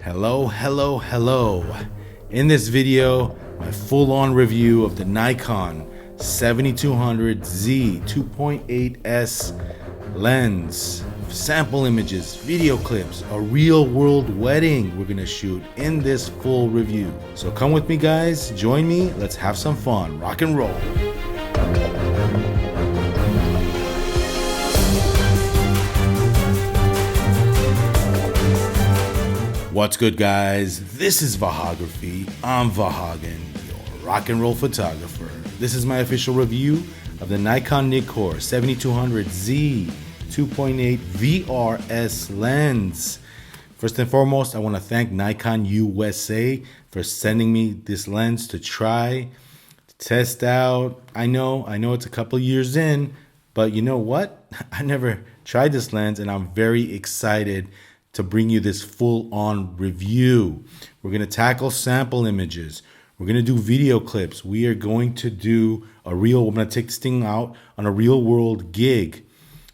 Hello. In this video, my full-on review of the Nikon 7200 Z 2.8S lens, sample images, video clips, a real-world wedding we're gonna shoot in this full review. So come with me, guys, join me, let's have some fun, rock and roll. What's good, guys? This is Vahagraphy. I'm Vahagan, your rock and roll photographer. This is my official review of the Nikon 7200 Z 2.8 VRS lens. First and foremost, I want to thank Nikon USA for sending me this lens to try, to test out. I know it's a couple years in, but you know what? I never tried this lens, and I'm very excited to bring you this full-on review. We're gonna tackle sample images. We're gonna do video clips. We are going to do I'm gonna take this thing out on a real-world gig.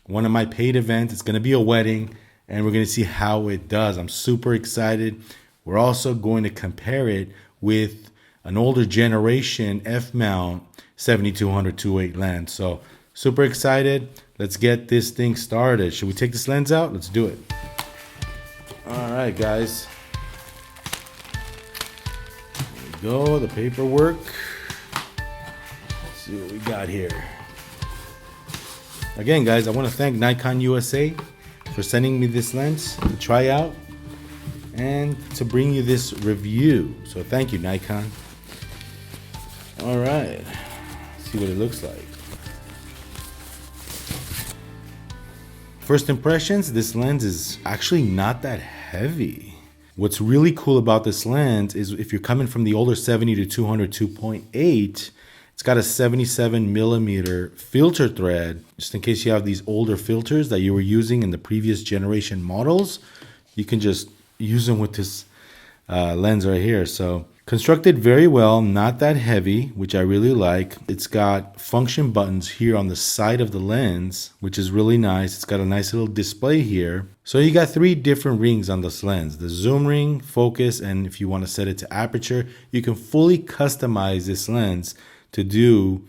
One of my paid events. It's gonna be a wedding, and we're gonna see how it does. I'm super excited. We're also going to compare it with an older generation f-mount 7200 2.8 lens. So super excited. Let's get this thing started. Should we take this lens out? Let's do it. All right, guys. There we go, the paperwork. Let's see what we got here. Again, guys, I want to thank Nikon USA for sending me this lens to try out and to bring you this review. So thank you, Nikon. All right, let's see what it looks like. First impressions, this lens is actually not that heavy. What's really cool about this lens is if you're coming from the older 70 to 200 2.8, it's got a 77 millimeter filter thread. Just in case you have these older filters that you were using in the previous generation models, you can just use them with this lens right here. So constructed very well, not that heavy, which I really like. It's got function buttons here on the side of the lens, which is really nice. It's got a nice little display here. So you got 3 different rings on this lens: the zoom ring, focus, and if you want to set it to aperture, you can fully customize this lens to do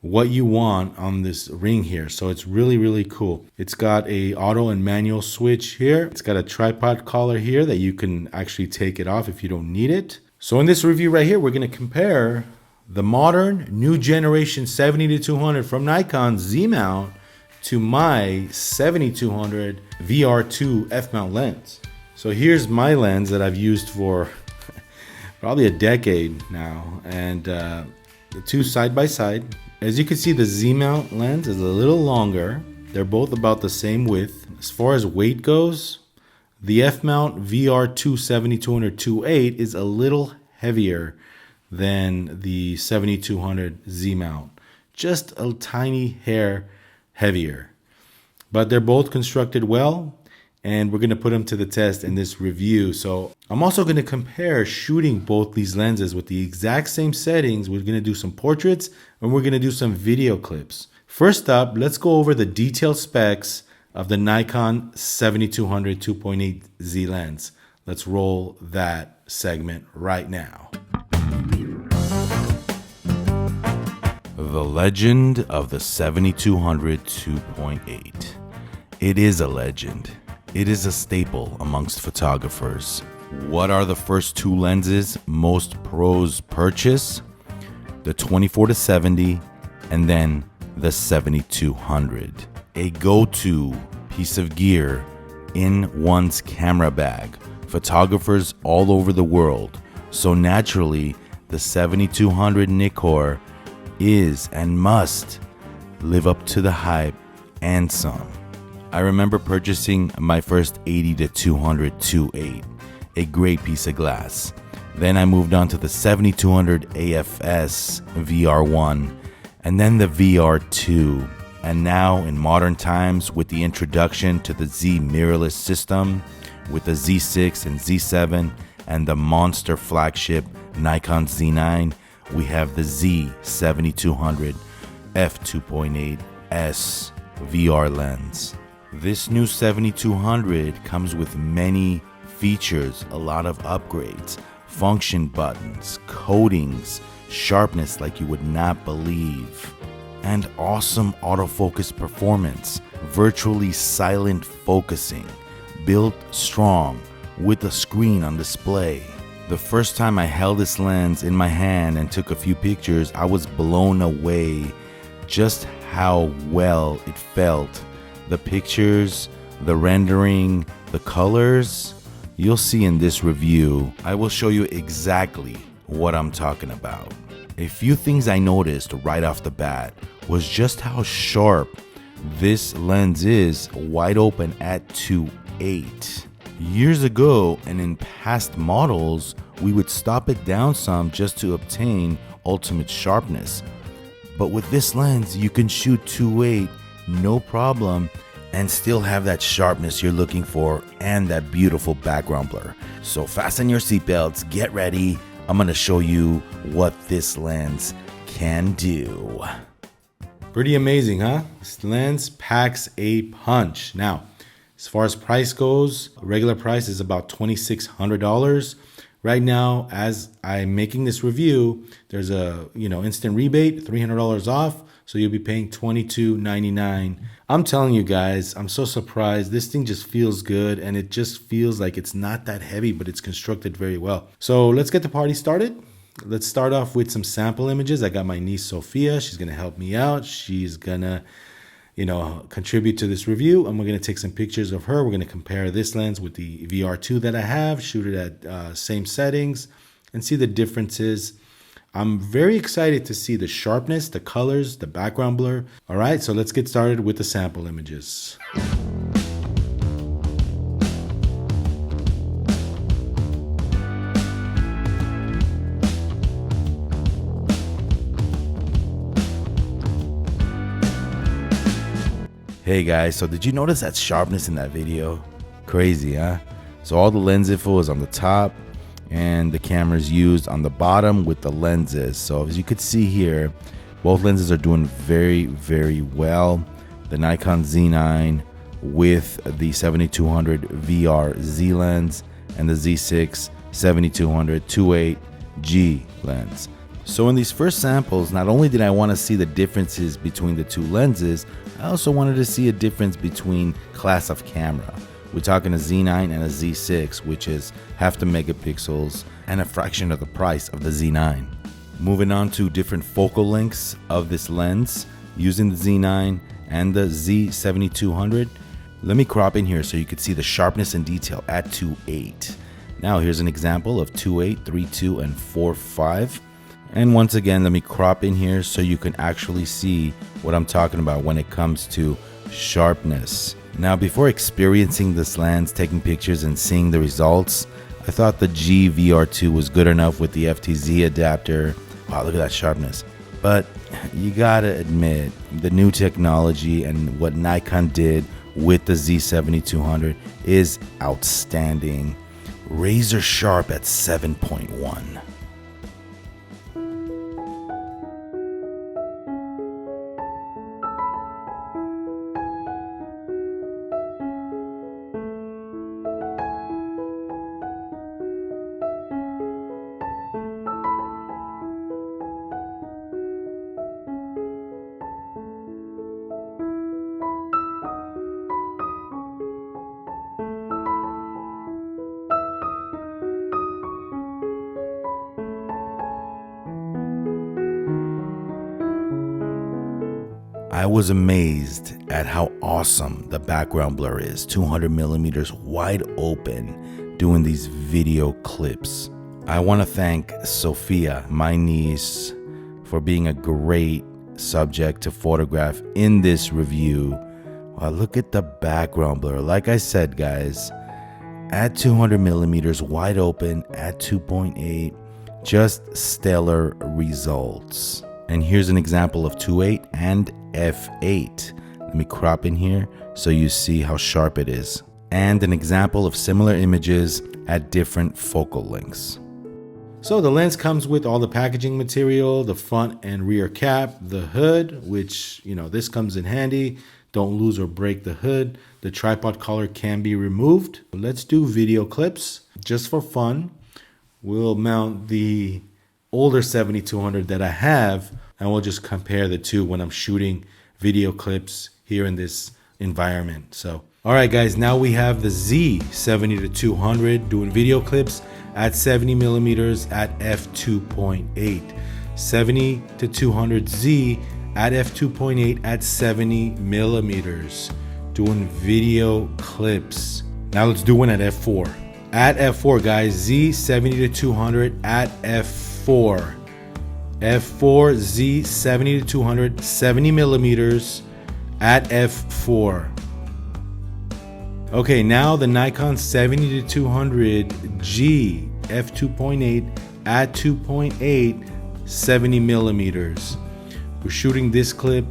what you want on this ring here. So it's really cool. It's got a auto and manual switch here. It's got a tripod collar here that you can actually take it off if you don't need it. So in this review right here, we're going to compare the modern new generation 70 to 200 from Nikon Z mount to my 7200 VR2 f-mount lens. So here's my lens that I've used for probably a decade now, and the two side by side. As you can see, the Z mount lens is a little longer. They're both about the same width. As far as weight goes, the f-mount VR2 7200 2.8 is a little heavier than the 7200 Z mount, just a tiny hair heavier. But they're both constructed well, and we're going to put them to the test in this review. So I'm also going to compare shooting both these lenses with the exact same settings. We're going to do some portraits, and we're going to do some video clips. First up, let's go over the detailed specs of the Nikon 7200 2.8 Z lens. Let's roll that segment right now. The legend of the 7200 2.8. It is a legend. It is a staple amongst photographers. What are the first 2 lenses most pros purchase? The 24-70 and then the 7200. A go-to piece of gear in one's camera bag. Photographers all over the world. So naturally, the 7200 Nikkor is and must live up to the hype and some. I remember purchasing my first 80 to 200 2.8, a great piece of glass. Then I moved on to the 7200 AFS VR1, and then the VR2. And now in modern times, with the introduction to the Z mirrorless system, with the Z6 and Z7, and the monster flagship Nikon Z9, we have the Z7200 f2.8S VR lens. This new 7200 comes with many features a lot of upgrades, function buttons, coatings, sharpness like you would not believe, and awesome autofocus performance, virtually silent focusing, built strong with a screen on display. The first time I held this lens in my hand and took a few pictures, I was blown away just how well it felt. The pictures, the rendering, the colors, you'll see in this review. I will show you exactly what I'm talking about. A few things I noticed right off the bat was just how sharp this lens is wide open at 2.8. Years ago and in past models, we would stop it down some just to obtain ultimate sharpness. But with this lens, you can shoot 2.8 no problem and still have that sharpness you're looking for and that beautiful background blur. So fasten your seatbelts, get ready. I'm gonna show you what this lens can do. Pretty amazing, huh? This lens packs a punch. Now, as far as price goes, regular price is about $2,600. Right now, as I'm making this review, there's a instant rebate, $300 off, so you'll be paying $22.99. I'm telling you guys, I'm so surprised. This thing just feels good, and it just feels like it's not that heavy, but it's constructed very well. So let's get the party started. Let's start off with some sample images. I got my niece Sophia. She's gonna help me out. She's gonna contribute to this review, and we're going to take some pictures of her. We're going to compare this lens with the VR2 that I have, shoot it at same settings, and see the differences. I'm very excited to see the sharpness, the colors, the background blur. All right, so let's get started with the sample images. Hey guys, so did you notice that sharpness in that video? Crazy, huh? So all the lens info is on the top and the camera's used on the bottom with the lenses. So as you could see here, both lenses are doing very, very well. The Nikon Z9 with the 7200 VR Z lens and the Z6 7200 2.8 G lens. So in these first samples, not only did I want to see the differences between the two lenses, I also wanted to see a difference between class of camera. We're talking a Z9 and a Z6, which is half the megapixels and a fraction of the price of the Z9. Moving on to different focal lengths of this lens using the Z9 and the Z7200. Let me crop in here so you can see the sharpness and detail at 2.8. Now here's an example of 2.8, 3.2, and 4.5. And once again, let me crop in here so you can actually see what I'm talking about when it comes to sharpness. Now, before experiencing this lens, taking pictures and seeing the results, I thought the G VRII was good enough with the FTZ adapter. Wow, look at that sharpness. But you gotta admit, the new technology and what Nikon did with the Z7200 is outstanding. Razor sharp at 7.1. I was amazed at how awesome the background blur is, 200 millimeters wide open, doing these video clips. I want to thank Sophia, my niece, for being a great subject to photograph in this review. Wow, look at the background blur. Like I said, guys, at 200 millimeters wide open at 2.8, just stellar results. And here's an example of 2.8 and f8. Let me crop in here so you see how sharp it is. And an example of similar images at different focal lengths. So the lens comes with all the packaging material, the front and rear cap, the hood, which, this comes in handy. Don't lose or break the hood. The tripod collar can be removed. Let's do video clips just for fun. We'll mount the older 7200 that I have, and we'll just compare the two when I'm shooting video clips here in this environment. So, all right, guys, now we have the Z70-200 doing video clips at 70 millimeters at f2.8. 70-200Z at f2.8 at 70 millimeters doing video clips. Now let's do one at f4. At f4, guys, Z70-200 at f4. f4 Z70-200 70 millimeters at f4. Okay, now the Nikon 70-200G f2.8 at 2.8 70 millimeters. We're shooting this clip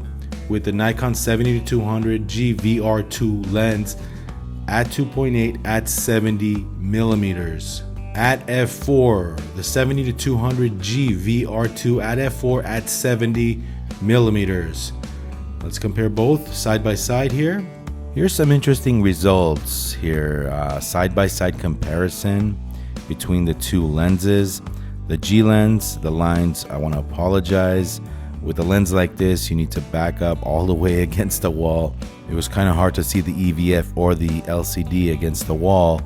with the Nikon 70-200 G VRII lens at 2.8 at 70 millimeters. At f4, the 70-200 G VRII at f4 at 70 millimeters. Let's compare both side by side here. Here's some interesting results here. Side-by-side comparison between the two lenses. The G lens, the lines, I want to apologize. With a lens like this, you need to back up all the way against the wall. It was kind of hard to see the EVF or the LCD against the wall.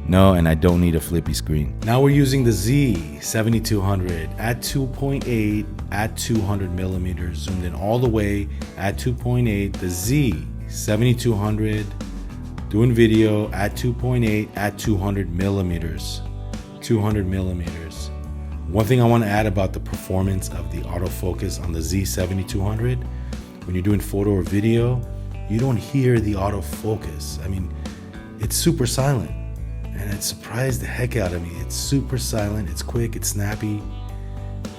No, and I don't need a flippy screen. Now we're using the Z70-200 at 2.8 at 200 millimeters. Zoomed in all the way at 2.8. The Z70-200 doing video at 2.8 at 200 millimeters. 200 millimeters. One thing I want to add about the performance of the autofocus on the Z70-200, when you're doing photo or video, you don't hear the autofocus. I mean, it's super silent, and it surprised the heck out of me. It's super silent, it's quick, it's snappy.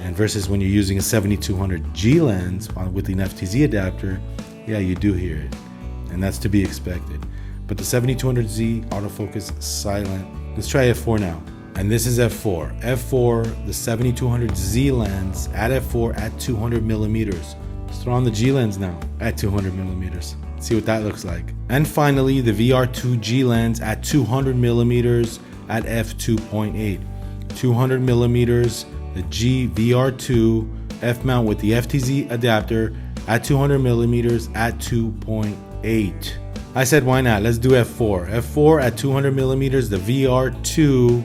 And versus when you're using a 70-200G lens with an FTZ adapter, yeah, you do hear it, and that's to be expected. But the 70-200Z autofocus silent. Let's try f4 now. And this is f4. f4, the 70-200Z lens at f4 at 200 millimeters. Let's throw on the G lens now at 200 millimeters. See what that looks like. And finally, the VR2 G lens at 200 millimeters at f2.8. 200 millimeters, the G VR2 F mount with the FTZ adapter at 200 millimeters at 2.8. I said, why not? Let's do f4. f4 at 200 millimeters, the VR2.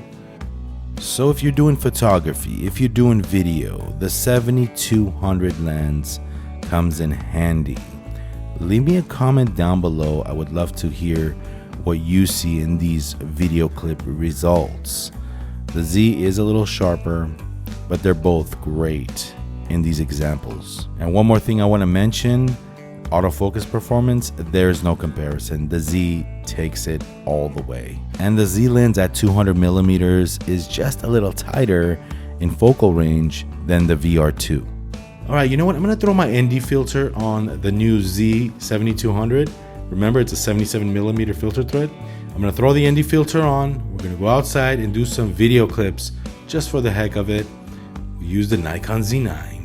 So if you're doing photography, if you're doing video, the 70-200 lens comes in handy. Leave me a comment down below. I would love to hear what you see in these video clip results. The Z is a little sharper, but they're both great in these examples. And one more thing I want to mention, autofocus performance, there's no comparison. The Z takes it all the way. And the Z lens at 200 millimeters is just a little tighter in focal range than the VR2. All right, you know what? I'm gonna throw my ND filter on the new Z70-200. Remember, it's a 77 millimeter filter thread. I'm gonna throw the ND filter on. We're gonna go outside and do some video clips just for the heck of it. We use the Nikon Z9.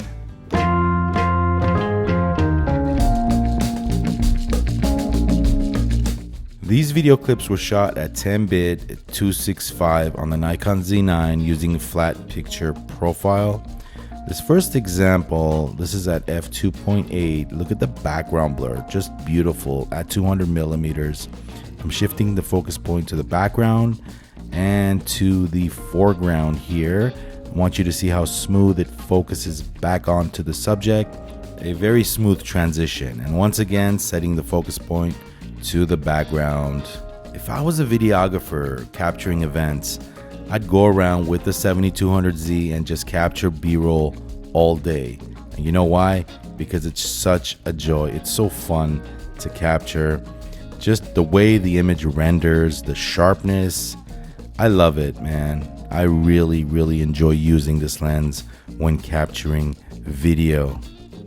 These video clips were shot at 10-bit 265 on the Nikon Z9 using a flat picture profile. This first example, this is at f2.8. Look at the background blur, just beautiful at 200 millimeters. I'm shifting the focus point to the background and to the foreground here. I want you to see how smooth it focuses back onto the subject. A very smooth transition. And once again, setting the focus point to the background. If I was a videographer capturing events, I'd go around with the 70-200Z and just capture B-roll all day. And you know why? Because it's such a joy. It's so fun to capture. Just the way the image renders, the sharpness. I love it, man. I really, really enjoy using this lens when capturing video.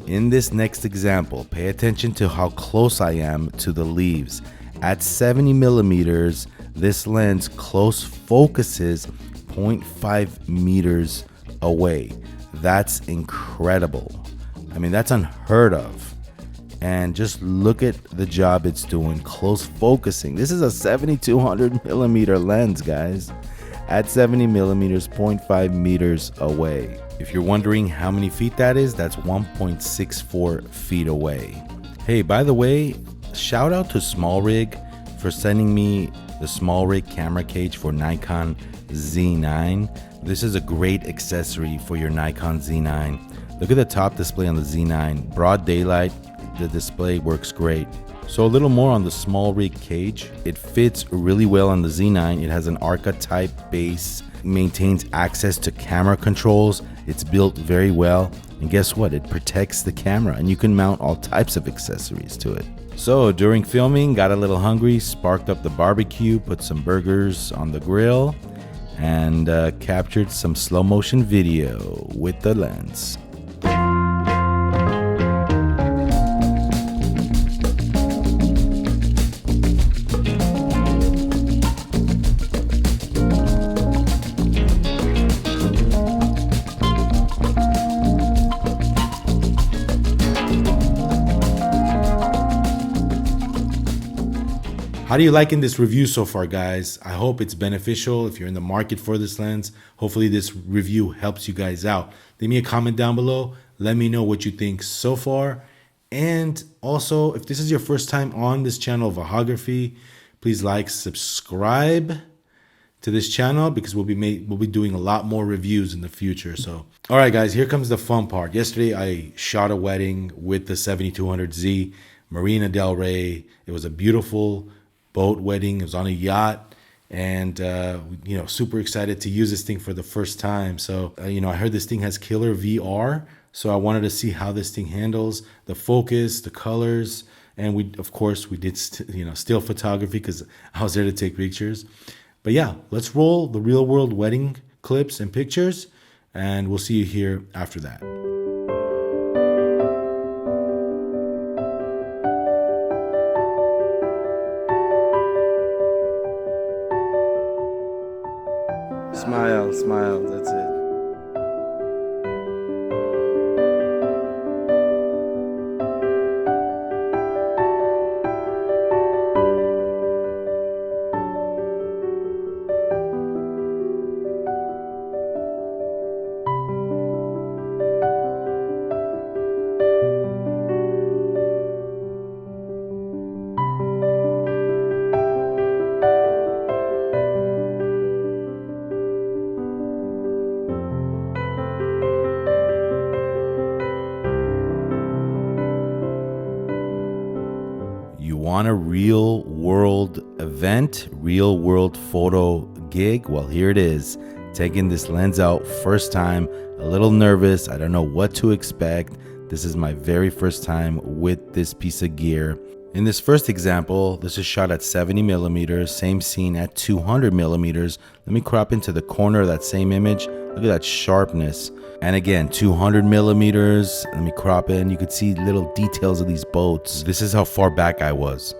In this next example, pay attention to how close I am to the leaves. At 70 millimeters, this lens close focuses 0.5 meters away. That's incredible. I mean, that's unheard of. And just look at the job it's doing. Close focusing. This is a 7200 millimeter lens, guys. At 70 millimeters, 0.5 meters away. If you're wondering how many feet that is, that's 1.64 feet away. Hey, by the way, shout out to SmallRig for sending me the SmallRig camera cage for Nikon Z9. This is a great accessory for your Nikon Z9. Look at the top display on the Z9. Broad daylight, the display works great. So a little more on the SmallRig cage. It fits really well on the Z9. It has an Arca type base, maintains access to camera controls. It's built very well. And guess what? It protects the camera, and you can mount all types of accessories to it. So during filming, got a little hungry, sparked up the barbecue, put some burgers on the grill, and captured some slow motion video with the lens. How do you liking this review so far, guys? I hope it's beneficial if you're in the market for this lens. Hopefully this review helps you guys out. Leave me a comment down below. Let me know what you think so far. And also, if this is your first time on this channel, Vahagraphy, please like, subscribe to this channel because we'll be doing a lot more reviews in the future. So, all right, guys, here comes the fun part. Yesterday, I shot a wedding with the 7200Z, Marina Del Rey. It was a beautiful boat wedding. It was on a yacht, and super excited to use this thing for the first time. So I heard this thing has killer VR, so I wanted to see how this thing handles the focus, the colors, and we did still photography because I was there to take pictures. But yeah, let's roll the real world wedding clips and pictures, and we'll see you here after that. Smile, smile, that's it. Want a real world event, real world photo gig? Well, here it is. Taking this lens out first time, a little nervous. I don't know what to expect. This is my very first time with this piece of gear. In this first example, this is shot at 70 millimeters, same scene at 200 millimeters. Let me crop into the corner of that same image. Look at that sharpness. And again, 200 millimeters. Let me crop in. You could see little details of these boats. This is how far back I was.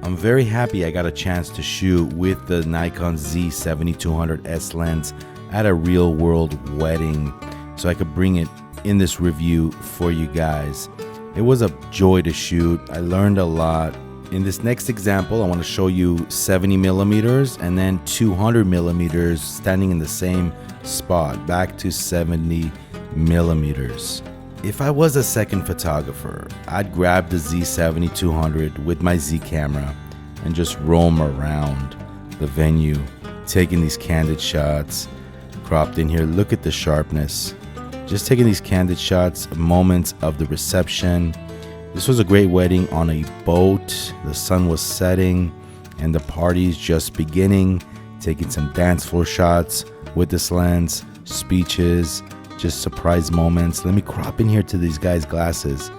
I'm very happy I got a chance to shoot with the Nikon Z 7200S lens at a real world wedding, so I could bring it in this review for you guys. It was a joy to shoot. I learned a lot. In this next example, I want to show you 70 millimeters and then 200 millimeters standing in the same spot, back to 70 millimeters. If I was a second photographer, I'd grab the Z7200 with my Z camera and just roam around the venue, taking these candid shots, cropped in here. Look at the sharpness. Just taking these candid shots, moments of the reception. This was a great wedding on a boat. The sun was setting and the party's just beginning. Taking some dance floor shots with this lens, speeches, just surprise moments. Let me crop in here to these guys' glasses.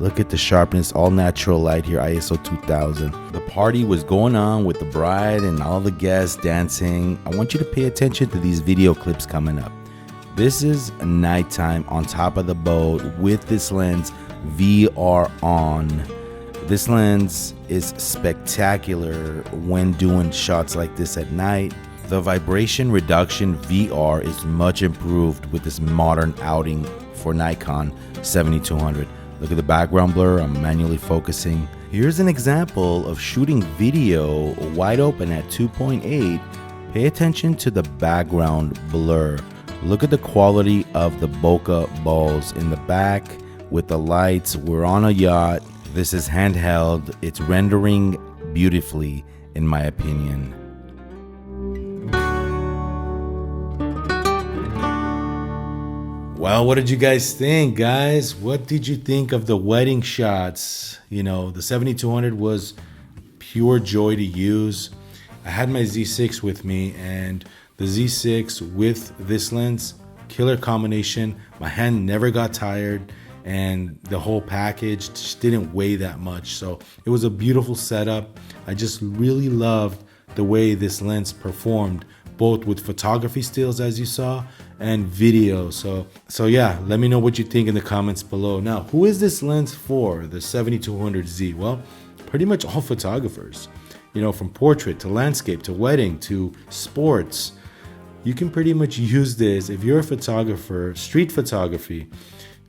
Look at the sharpness, all natural light here, ISO 2000. The party was going on with the bride and all the guests dancing. I want you to pay attention to these video clips coming up. This is nighttime on top of the boat with this lens VR on. This lens is spectacular when doing shots like this at night. The vibration reduction VR is much improved with this modern outing for Nikon 7200. Look at the background blur, I'm manually focusing. Here's an example of shooting video wide open at 2.8. Pay attention to the background blur. Look at the quality of the bokeh balls in the back with the lights. We're on a yacht. This is handheld. It's rendering beautifully, in my opinion. Well, what did you guys think, guys? What did you think of the wedding shots? You know, the 7200 was pure joy to use. I had my Z6 with me, and the Z6 with this lens, killer combination. My hand never got tired, and the whole package just didn't weigh that much. So it was a beautiful setup. I just really loved the way this lens performed, both with photography stills, as you saw, and video. So yeah, let me know what you think in the comments below. Now, who is this lens for, the 7200Z? Well, pretty much all photographers. You know, from portrait to landscape to wedding to sports. You can pretty much use this if you're a photographer, street photography.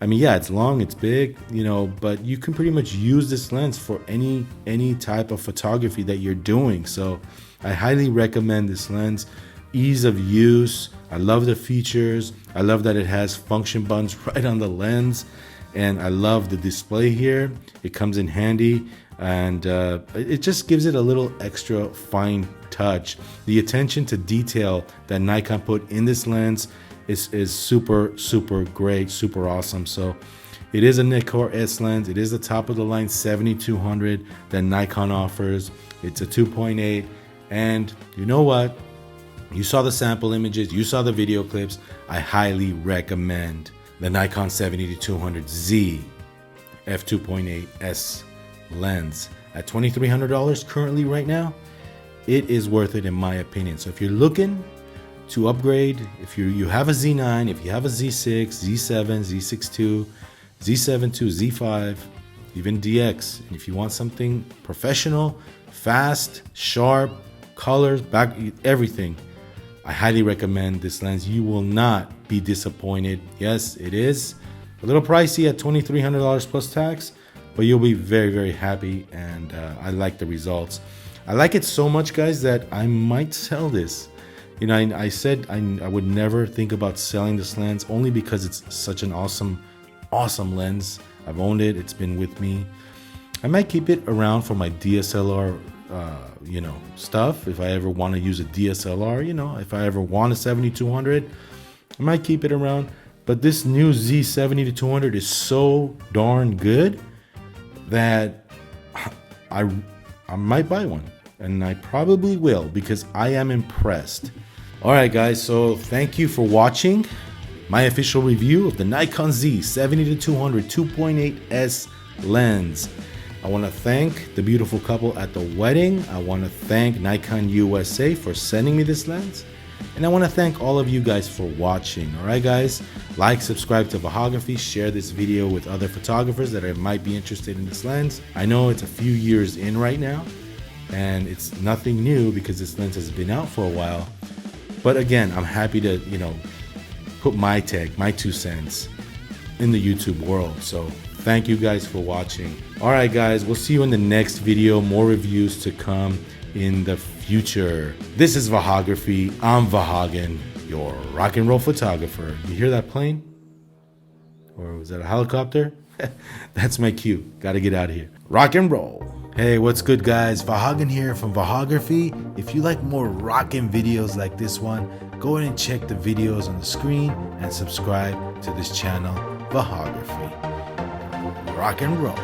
I mean, yeah, it's long, it's big, you know, but you can pretty much use this lens for any type of photography that you're doing. So I highly recommend this lens. Ease of use. I love the features. I love that it has function buttons right on the lens. And I love the display here. It comes in handy, and it just gives it a little extra fine touch. The attention to detail that Nikon put in this lens is super great, super awesome. So it is a Nikkor S lens. It is the top of the line 7200 that Nikon offers. It's a 2.8, and you know what? You saw the sample images, you saw the video clips. I highly recommend the Nikon 70-200Z f2.8S lens at $2,300 currently right now. It is worth it in my opinion. So if you're looking to upgrade, if you have a Z9, if you have a Z6, Z7, Z6 II, Z7 II, Z5, even DX, and if you want something professional, fast, sharp, colors, back, everything, I highly recommend this lens. You will not be disappointed. Yes, it is a little pricey at $2,300 plus tax, but you'll be very happy, and I like the results. I like it so much, guys, that I might sell this. You know, I said I would never think about selling this lens, only because it's such an awesome lens. I've owned it. It's been with me. I might keep it around for my DSLR you know, stuff. If I ever want to use a DSLR, you know, if I ever want a 7200, I might keep it around. But this new Z70-200 is so darn good that I might buy one, and I probably will, because I am impressed. All right, guys, so thank you for watching my official review of the Nikon Z 70-200 2.8S lens. I want to thank the beautiful couple at the wedding. I want to thank Nikon USA for sending me this lens. And I want to thank all of you guys for watching. All right, guys, like, subscribe to Vahagraphy, share this video with other photographers that might be interested in this lens. I know it's a few years in right now, and it's nothing new because this lens has been out for a while. But again, I'm happy to, you know, put my 2 cents in the YouTube world. So thank you guys for watching. All right, guys, we'll see you in the next video. More reviews to come in the future. This is Vahagraphy. I'm Vahagan, your rock and roll photographer. You hear that plane? Or was that a helicopter? That's my cue. Gotta get out of here. Rock and roll. Hey, what's good, guys? Vahagan here from Vahagraphy. If you like more rockin' videos like this one, go ahead and check the videos on the screen and subscribe to this channel, Vahagraphy. Rock and roll.